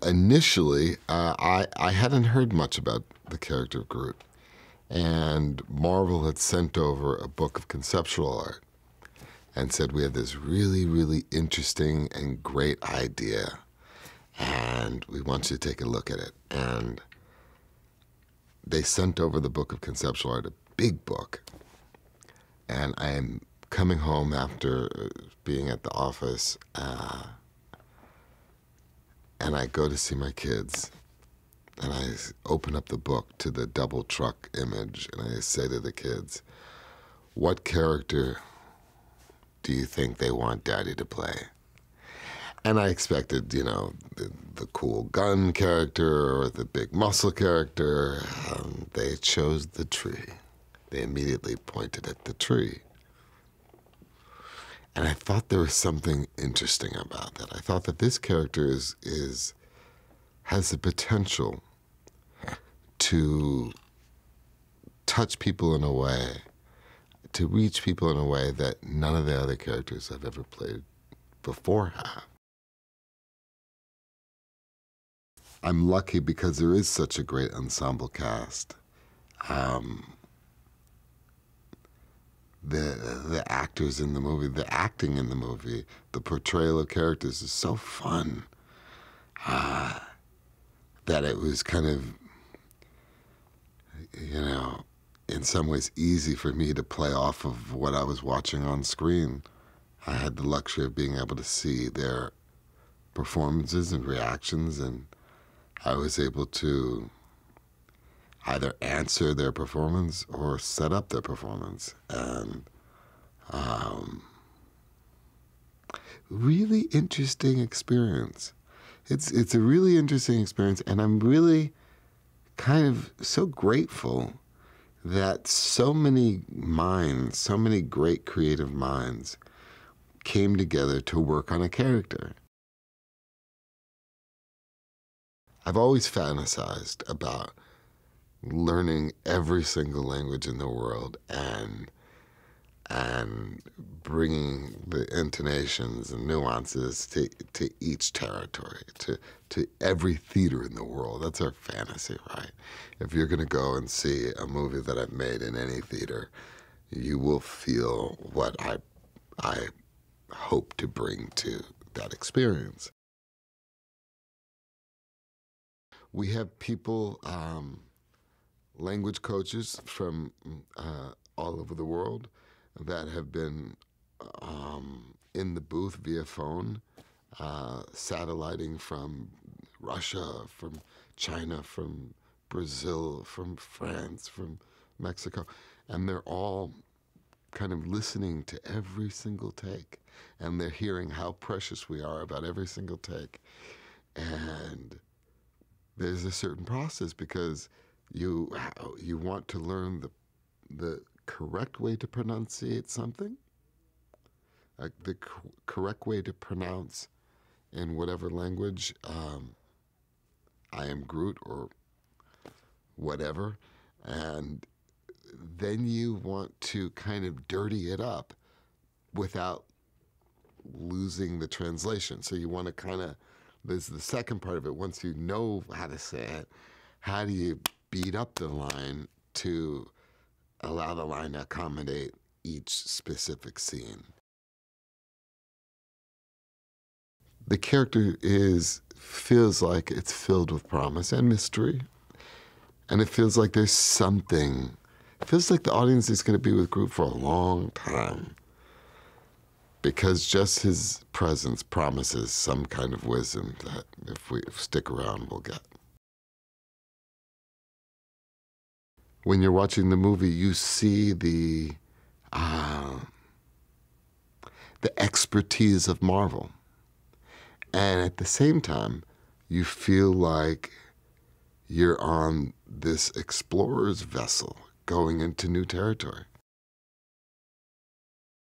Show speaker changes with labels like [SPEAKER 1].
[SPEAKER 1] initially, I hadn't heard much about the character of Groot. And Marvel had sent over a book of conceptual art and said, we have this really, really interesting and great idea, and we want you to take a look at it. And they sent over the book of conceptual art, a big book. And I am coming home after being at the office, and I go to see my kids, and I open up the book to the double truck image, and I say to the kids, what character do you think they want Daddy to play? And I expected, you know, the cool Gunn character or the big muscle character. They chose the tree. They immediately pointed at the tree. And I thought there was something interesting about that. I thought that this character has the potential to touch people in a way, to reach people in a way that none of the other characters I've ever played before have. I'm lucky because there is such a great ensemble cast. The actors in the movie, the acting in the movie, the portrayal of characters is so fun that it was kind of, you know, in some ways easy for me to play off of what I was watching on screen. I had the luxury of being able to see their performances and reactions, and I was able to either answer their performance or set up their performance. And really interesting experience. It's a really interesting experience, and I'm really kind of so grateful that so many minds, so many great creative minds came together to work on a character. I've always fantasized about learning every single language in the world and bringing the intonations and nuances to each territory, to every theater in the world. That's our fantasy, right? If you're going to go and see a movie that I've made in any theater, you will feel what I hope to bring to that experience. We have people, language coaches from all over the world that have been in the booth via phone, satelliting from Russia, from China, from Brazil, from France, from Mexico, and they're all kind of listening to every single take, and they're hearing how precious we are about every single take. And there's a certain process because you want to learn the correct way to pronunciate something, like the correct way to pronounce in whatever language, I am Groot or whatever, and then you want to kind of dirty it up without losing the translation. So you want to kind of, there's the second part of it. Once you know how to say it, how do you beat up the line to allow the line to accommodate each specific scene? The character feels like it's filled with promise and mystery, and it feels like there's something. It feels like the audience is going to be with Groot for a long time, because just his presence promises some kind of wisdom that if we stick around, we'll get. When you're watching the movie, you see the expertise of Marvel. And at the same time, you feel like you're on this explorer's vessel going into new territory.